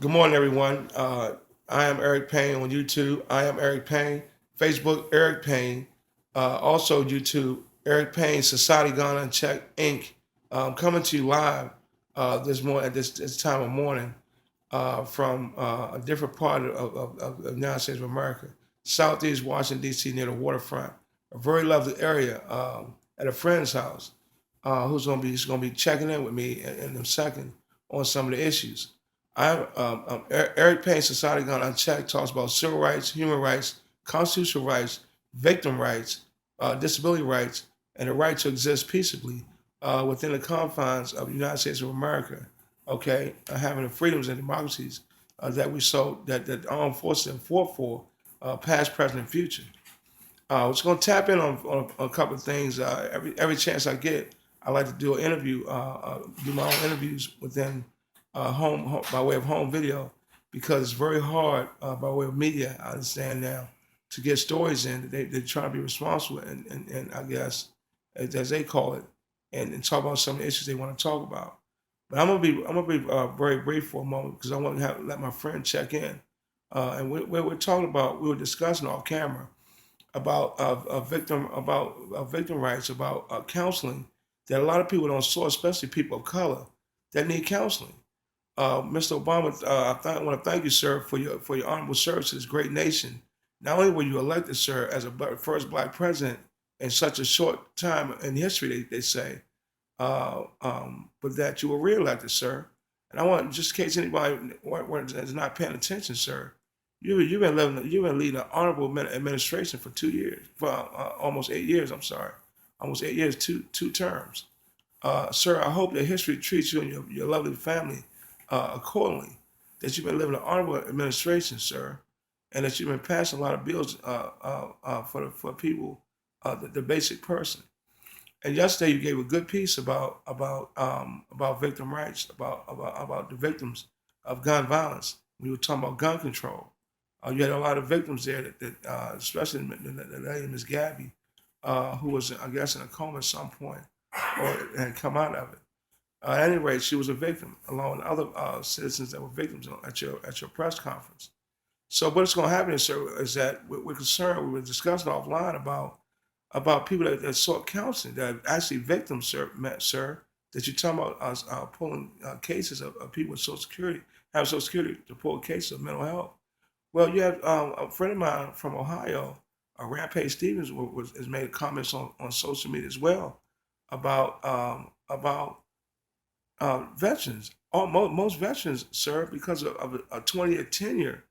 Good morning, everyone. I am Eric Payne on YouTube. I am Eric Payne. Facebook, Eric Payne. Also, YouTube, Eric Payne, Society Gone Unchecked, Inc. Coming to you live this morning at this time of morning from a different part of the United States of America, Southeast Washington, D.C., near the waterfront. A very lovely area at a friend's house who's going to be checking in with me in a second on some of the issues. Eric Payne, Society Gone Unchecked, talks about civil rights, human rights, constitutional rights, victim rights, disability rights, and the right to exist peaceably within the confines of the United States of America. Okay, having the freedoms and democracies that armed forces have fought for, past, present, and future. I was going to tap in on a couple of things. Every chance I get, I like to do an interview, do my own interviews within home by way of home video because it's very hard by way of media. I understand now to get stories in. They try to be responsible and I guess as they call it, and talk about some of the issues they want to talk about. But I'm gonna be very brief for a moment because I want to let my friend check in. And we're talking about we were discussing off camera about victim rights, about counseling that a lot of people don't saw, especially people of color that need counseling. Mr. Obama, I want to thank you, sir, for your honorable service to this great nation. Not only were you elected, sir, as a first black president in such a short time in history, they say, but that you were reelected, sir. And I want, just in case anybody is not paying attention, sir, you've been leading an honorable administration for 2 years, for almost 8 years. I'm sorry, almost 8 years, two terms. Sir, I hope that history treats you and your lovely family accordingly. That you've been living an honorable administration, sir, and that you've been passing a lot of bills for people, the basic person. And yesterday you gave a good piece about victim rights, about the victims of gun violence. We were talking about gun control. You had a lot of victims there especially the lady Miss Gabby, who was I guess in a coma at some point or had come out of it. At any rate, she was a victim, along with other citizens that were victims at your press conference. So what's going to happen, sir, is that we're concerned. We were discussing offline about people that sought counseling, that are actually victims, sir, that you're talking about us pulling cases of people with Social Security, have Social Security to pull cases of mental health. Well, you have a friend of mine from Ohio, Rampage Stevens, has made comments on social media as well about veterans. Most veterans serve because of a 20-year tenure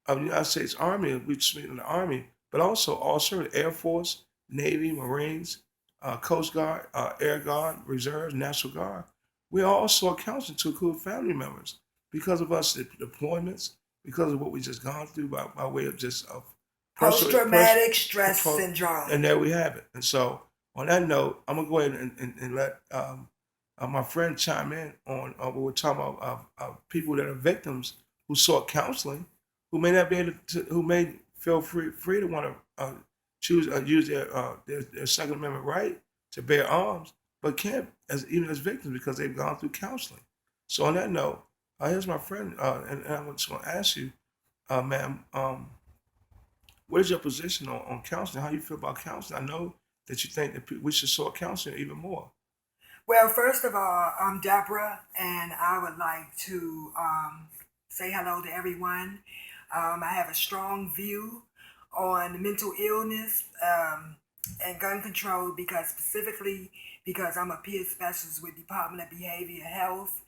of the United States Army, we speak in the Army, but also the Air Force, Navy, Marines, Coast Guard, Air Guard, Reserves, National Guard. We also are counseling to include family members because of us deployments, because of what we just gone through by way of just of Post traumatic stress syndrome. and there we have it. And so, on that note, I'm gonna go ahead and let my friend chime in on what we're talking about people that are victims who sought counseling, who may not be able to, who may feel free to want to choose use their Second Amendment right to bear arms, but can't even as victims because they've gone through counseling. So on that note, here's my friend, and I'm just going to ask you, ma'am, what is your position on counseling? How do you feel about counseling? I know that you think that we should sort counseling even more. Well, first of all, I'm Deborah, and I would like to say hello to everyone. I have a strong view on mental illness and gun control because I'm a peer specialist with Department of Behavior Health.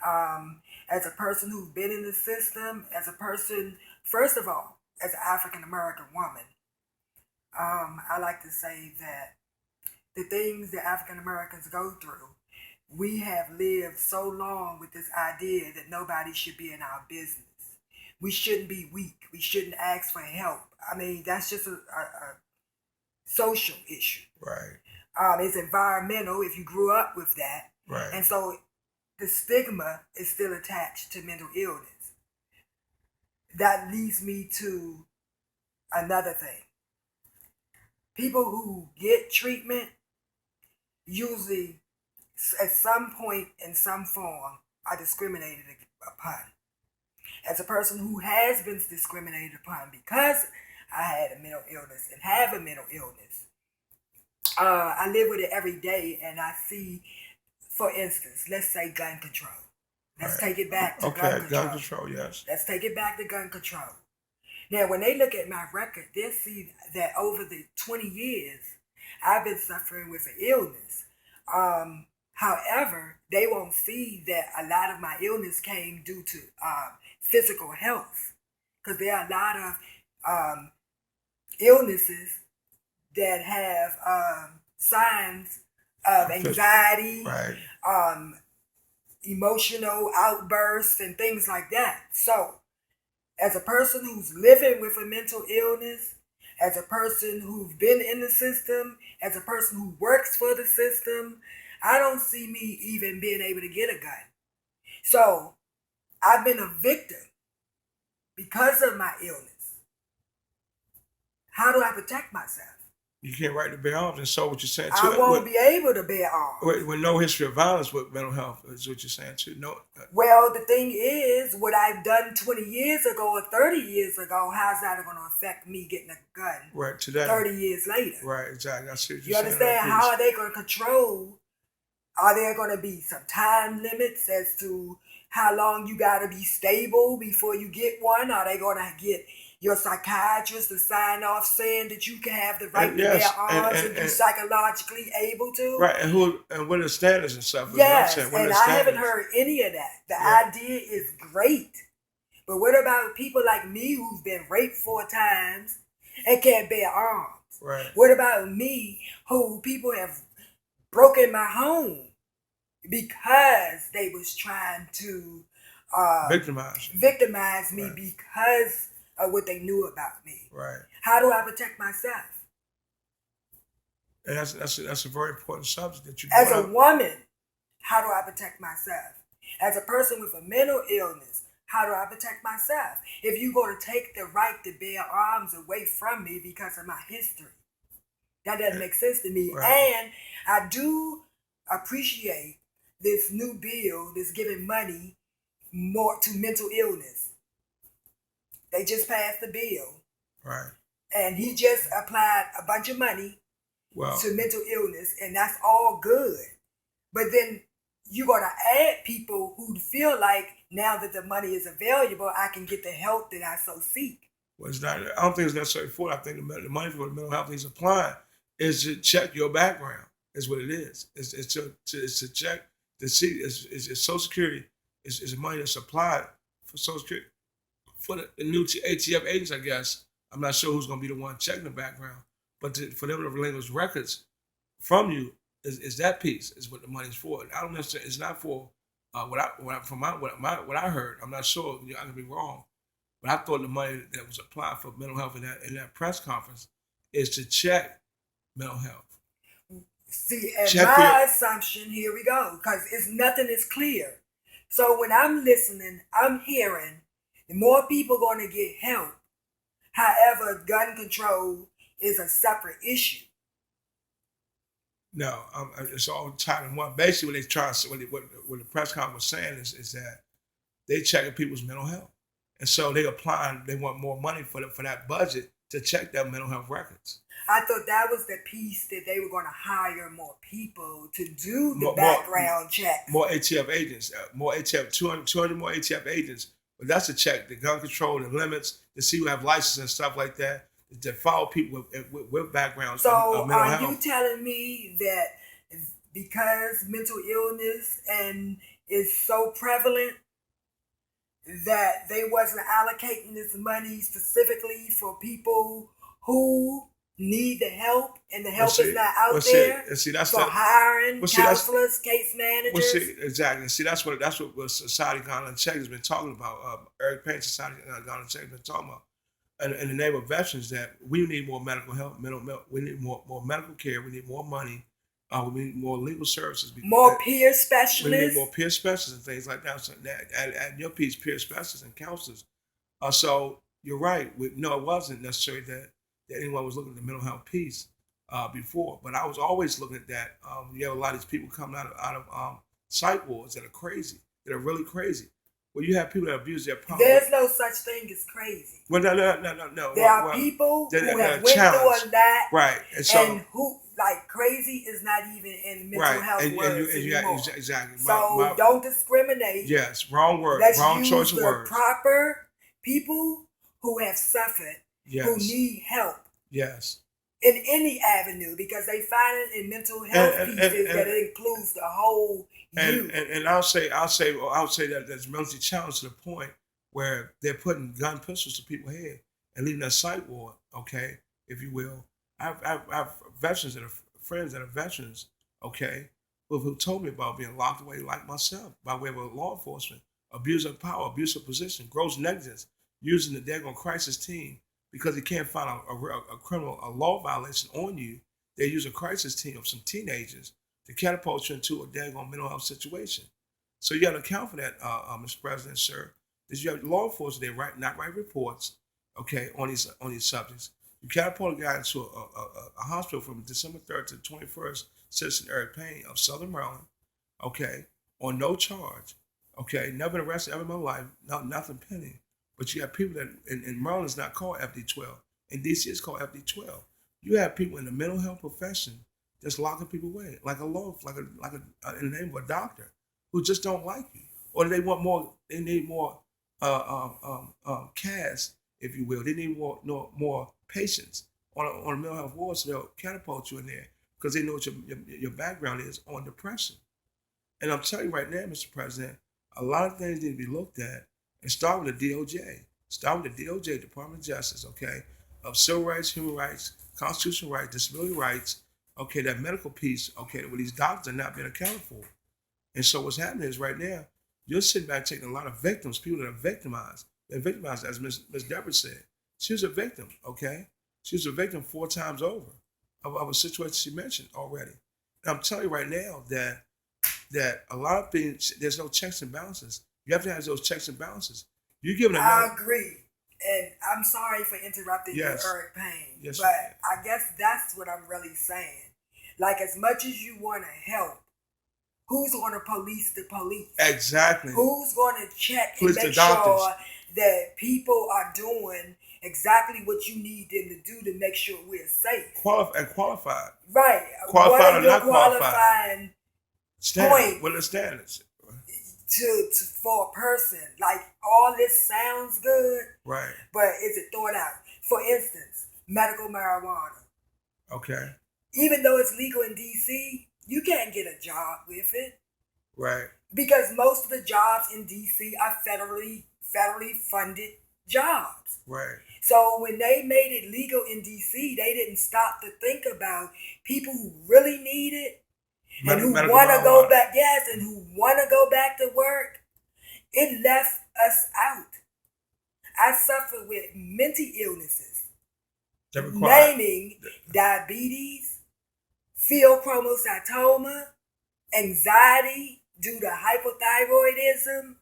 As a person who's been in the system, as a person, first of all, as an African American woman, I like to say that the things that African Americans go through, we have lived so long with this idea that nobody should be in our business. We shouldn't be weak. We shouldn't ask for help. I mean, that's just a social issue. Right. It's environmental if you grew up with that. Right. And so the stigma is still attached to mental illness. That leads me to another thing. People who get treatment usually at some point in some form are discriminated upon. as a person who has been discriminated upon because I had a mental illness and have a mental illness, I live with it every day, and I see, for instance, let's say gun control. Let's take it back to gun control. Gun control, yes. Let's take it back to gun control. Now, when they look at my record, they'll see that over the 20 years, I've been suffering with an illness. However, they won't see that a lot of my illness came due to physical health, because there are a lot of illnesses that have signs of anxiety, right. Emotional outbursts, and things like that. So, as a person who's living with a mental illness, as a person who's been in the system, as a person who works for the system, I don't see me even being able to get a gun. So, I've been a victim because of my illness. How do I protect myself? You can't right to bear arms, and so what you're saying too. I won't be able to bear arms. With no history of violence with mental health is what you're saying too. No. Well, the thing is, what I've done 20 years ago or 30 years ago, how's that going to affect me getting a gun? Right, today. 30 years later. Right, exactly. I see what you you're understand? Saying, how are they going to control? Are there going to be some time limits as to how long you got to be stable before you get one? Are they going to get your psychiatrist to sign off saying that you can have the right to bear arms and be psychologically able to? Right, and what are the standards and stuff? Yes, and I haven't heard any of that. The idea is great. But what about people like me who's been raped 4 times and can't bear arms? Right. What about me who people have broken my home because they was trying to victimize me because of what they knew about me? Right. How do I protect myself? And that's a very important subject that you. As a woman, how do I protect myself? As a person with a mental illness, how do I protect myself? If you're going to take the right to bear arms away from me because of my history, that doesn't make sense to me. Right. And I do appreciate this new bill that's giving money more to mental illness. They just passed the bill. Right. And he just applied a bunch of money to mental illness, and that's all good. But then you're going to add people who feel like now that the money is available, I can get the help that I so seek. Well, it's not. I don't think it's necessarily for it. I think the money for the mental health he's applying is to check your background. Is what it is. It's to check to see. It's Social Security. Is money that's applied for Social Security for the new ATF agents, I guess. I'm not sure who's going to be the one checking the background, but for them to relinquish records from you is that piece is what the money's for. I don't necessarily. It's not for what I heard. I'm not sure. I could be wrong, but I thought the money that was applied for mental health in that press conference is to check mental health. See, and my assumption, here we go, because nothing is clear. So when I'm listening, I'm hearing more people going to get help. However, gun control is a separate issue. No, it's all tied in one. Basically, what they try, what the press conference was saying is that they checking people's mental health, and so they want more money for that budget to check their mental health records. I thought that was the piece that they were going to hire more people to do the background check. More ATF agents, 200 more ATF agents. But that's to check the gun control, the limits, to see who have licenses and stuff like that, to follow people with backgrounds of mental health. So are you telling me that because mental illness is so prevalent that they wasn't allocating this money specifically for people who need the help, and the help is not out there? Hiring counselors, case managers. Exactly. See, that's what Society Gone Unchecked has been talking about. Eric Payne, Society Gone Unchecked has been talking about. In the name of veterans, that we need more medical help, we need more medical care, we need more money, we need more legal services. More peer specialists. We need more peer specialists and things like that. So add your piece, peer specialists and counselors. So you're right. No, it wasn't necessarily that anyone was looking at the mental health piece before, but I was always looking at that. You have a lot of these people coming out of psych wards that are crazy, that are really crazy, Well, you have people that abuse their power. There's no such thing as crazy. Well, no. There are people who have went through a lot, right? And who like crazy is not even in mental health words anymore. Exactly. So don't discriminate. Yes, wrong word, Let's wrong use choice of the words. proper people who have suffered, who need help. Yes. In any avenue, because they find it in mental health pieces that it includes the whole youth. And I'll say that that's mentally challenged to the point where they're putting gun pistols to people's head and leaving a psych ward, okay, if you will. I've veterans that are friends that are veterans, okay, who told me about being locked away like myself by way of law enforcement, abuse of power, abuse of position, gross negligence, using the daggone crisis team because he can't find a criminal, a law violation on you. They use a crisis team of some teenagers to catapult you into a daggone mental health situation. So you got to account for that, Mr. President, sir. That you have law enforcement, they not write reports, okay, on these subjects. You catapult a guy into a hospital from December 3rd to the 21st, citizen Eric Payne of Southern Maryland, okay, on no charge, okay, never been arrested ever in my life, nothing pending. But you have people that in Maryland it's not called FD12. In DC it's called FD12. You have people in the mental health profession just locking people away, like in the name of a doctor, who just don't like you, or they want more. They need more cash, if you will. They need more patients on a mental health ward, so they'll catapult you in there because they know what your background is on depression. And I'm telling you right now, Mr. President, a lot of things need to be looked at. And start with the DOJ. Start with the DOJ, Department of Justice, okay, of civil rights, human rights, constitutional rights, disability rights, okay, that medical piece, okay, where these doctors are not being accounted for. And so what's happening is right now, you're sitting back taking a lot of victims, people that are victimized. They're victimized, as Ms. Deborah said. She was a victim, okay? She was a victim 4 times over of a situation she mentioned already. And I'm telling you right now that a lot of things, there's no checks and balances. You have to have those checks and balances. You're giving I agree. And I'm sorry for interrupting you, Eric Payne. Yes, but I guess that's what I'm really saying. Like, as much as you want to help, who's going to police the police? Exactly. Who's going to check and make sure that people are doing exactly what you need them to do to make sure we're safe? Qualified. Right. Qualified or not qualifying point? What are the standards? For a person, like, all this sounds good, right? But is it thought out? For instance, medical marijuana. Okay. Even though it's legal in DC, you can't get a job with it, right? Because most of the jobs in DC are federally funded jobs, right? So when they made it legal in DC, they didn't stop to think about people who really need it. And who want to go back, and who want to go back to work. It left us out. I suffer with mental illnesses, naming diabetes, pheochromocytoma, anxiety due to hypothyroidism.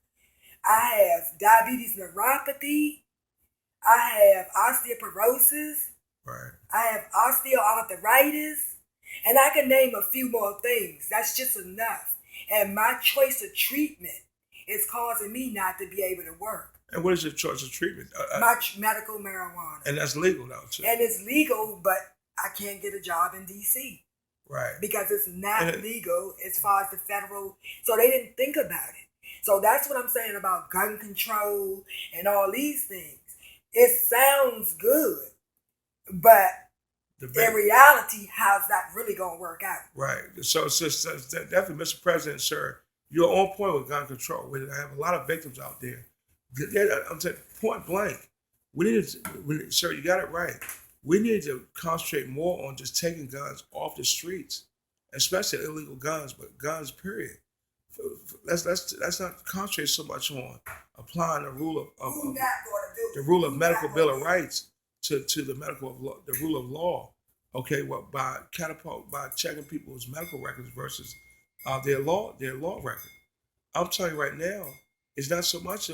I have diabetes neuropathy. I have osteoporosis. Right. I have osteoarthritis. And I can name a few more things. That's just enough. And my choice of treatment is causing me not to be able to work. And what is your choice of treatment? Medical marijuana. And that's legal now, too. And it's legal, but I can't get a job in D.C. Right. Because it's not legal as far as the federal. So they didn't think about it. So that's what I'm saying about gun control and all these things. It sounds good, but in reality, how's that really going to work out? Right. So definitely, Mr. President, sir, you're on point with gun control. We have a lot of victims out there. I'm saying point blank. Sir, you got it right. We need to concentrate more on just taking guns off the streets, especially illegal guns, but guns, period. Let's not concentrate so much on applying the rule of medical bill of rights to the rule of law, okay, by checking people's medical records versus their law record. I'm telling you right now, it's not so much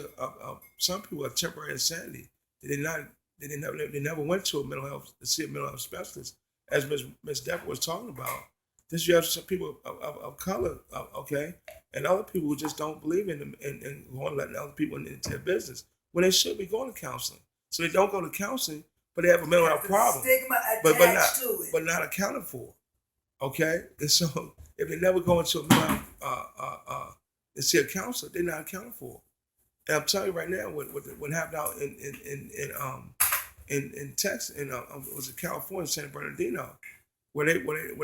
some people are temporary insanity. They never went to a mental health to see a mental health specialist, as Ms. Deborah was talking about. This you have some people of color, okay, and other people who just don't believe in them and going letting other people into their business when they should be going to counseling. So they don't go to counseling, but they have a mental health problem, Stigma but attached to it. but not accounted for. Okay, and so if they never go into a mental and see a counselor, they're not accounted for. And I'm telling you right now, what happened out in Texas, was it California, San Bernardino, where they weren't,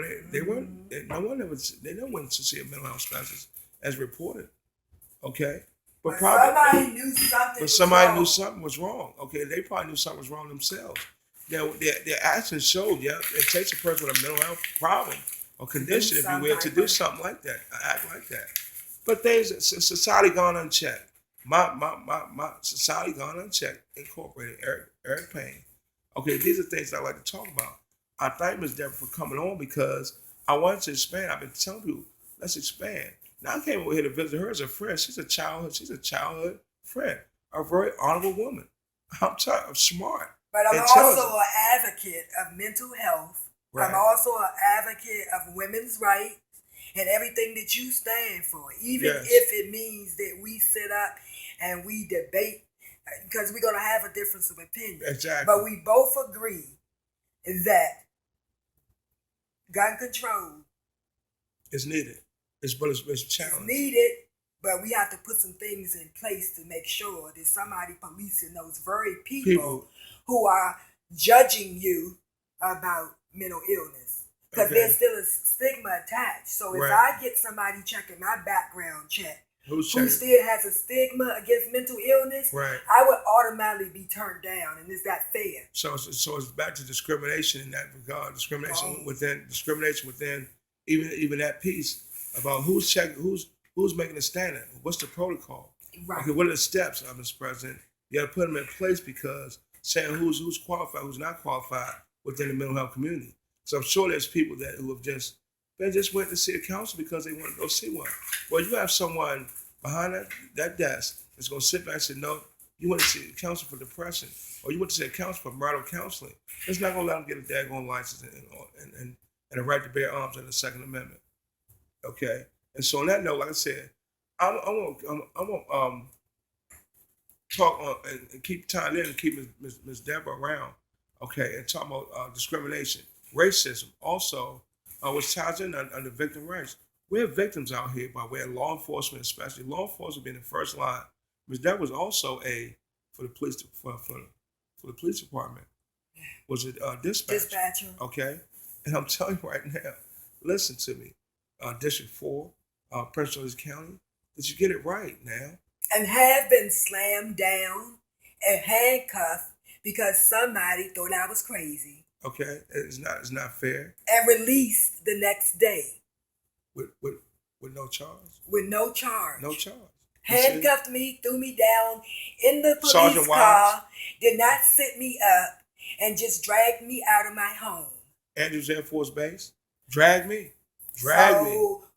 no one ever, they never went to see a mental health specialist as reported. Okay, but somebody knew something. But somebody knew something was wrong. Okay, they probably knew something was wrong themselves. Their actions showed. Yeah, it takes a person with a mental health problem or condition, if you will, to do something like that, act like that. But things, society gone unchecked. My society gone unchecked. Incorporated Eric Payne. Okay, these are things I like to talk about. I thank Ms. Deborah for coming on because I wanted to expand. I've been telling people, let's expand. Now I came over here to visit her as a friend. She's a childhood friend, a very honorable woman. I'm smart. But I'm also an advocate of mental health. Right. I'm also an advocate of women's rights and everything that you stand for, even if it means that we sit up and we debate, because we're going to have a difference of opinion. Exactly. But we both agree that gun control is needed. It's challenging. It's needed, but we have to put some things in place to make sure that somebody policing those very people who are judging you about mental illness. Because there's still a stigma attached. So if I get somebody checking my background check who still has a stigma against mental illness, I would automatically be turned down. And is that fair? So it's back to discrimination in that regard. Discrimination within even that piece about who's checking, who's making a standard, what's the protocol? Right. Okay, what are the steps, Mr. President? You got to put them in place because saying who's qualified, who's not qualified within the mental health community. So I'm sure there's people who have just went to see a counselor because they want to go see one. Well, you have someone behind that desk that's going to sit back and say, no, you want to see a counselor for depression, or you want to see a counselor for marital counseling. It's not going to let them get a daggone license and a right to bear arms under the Second Amendment. Okay, and so on that note, like I said, I'm gonna talk on and keep tying in and keep Ms. Deborah around. Okay, and talk about discrimination, racism, also which ties in under victim rights. We have victims out here by way of law enforcement, especially law enforcement being the first line. Ms. Deborah was also for the police department. Was it dispatcher? Okay, and I'm telling you right now, listen to me. District 4, Prince George's County. Did you get it right now? And have been slammed down and handcuffed because somebody thought I was crazy. Okay, it's not fair. And released the next day. With no charge? With no charge. No charge. Handcuffed me, threw me down in the police car, did not sit me up, and just dragged me out of my home. Andrews Air Force Base? Dragged me. Who's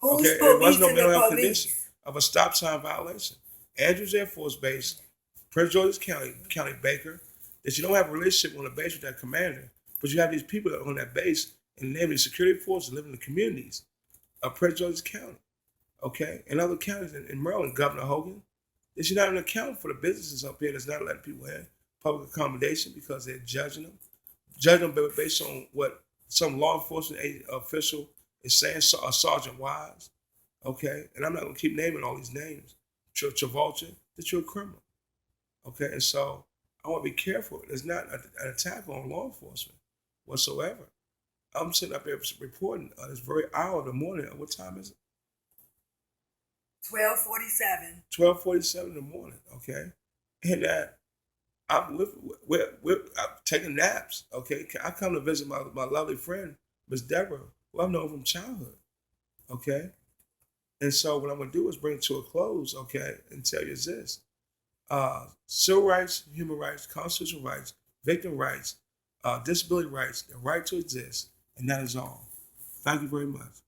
okay, it was no mental health condition of a stop sign violation. Andrews Air Force Base, Prince George's County Baker, that you don't have a relationship on the base with that commander, but you have these people that are on that base in the name of the security forces living in the communities of Prince George's County, okay, and other counties in Maryland, Governor Hogan, that you're not even accounting for the businesses up here that's not letting people in public accommodation because they're judging them based on what some law enforcement official is saying, Sergeant Wise, okay? And I'm not going to keep naming all these names. Travolta, that you're a criminal, okay? And so I want to be careful. There's not an attack on law enforcement whatsoever. I'm sitting up here reporting this very hour of the morning. What time is it? 12:47. 12:47 in the morning, okay? And I'm taking naps, okay? I come to visit my lovely friend, Ms. Deborah, who I've known from childhood, okay? And so what I'm going to do is bring it to a close, okay, and tell you this. Civil rights, human rights, constitutional rights, victim rights, disability rights, the right to exist, and that is all. Thank you very much.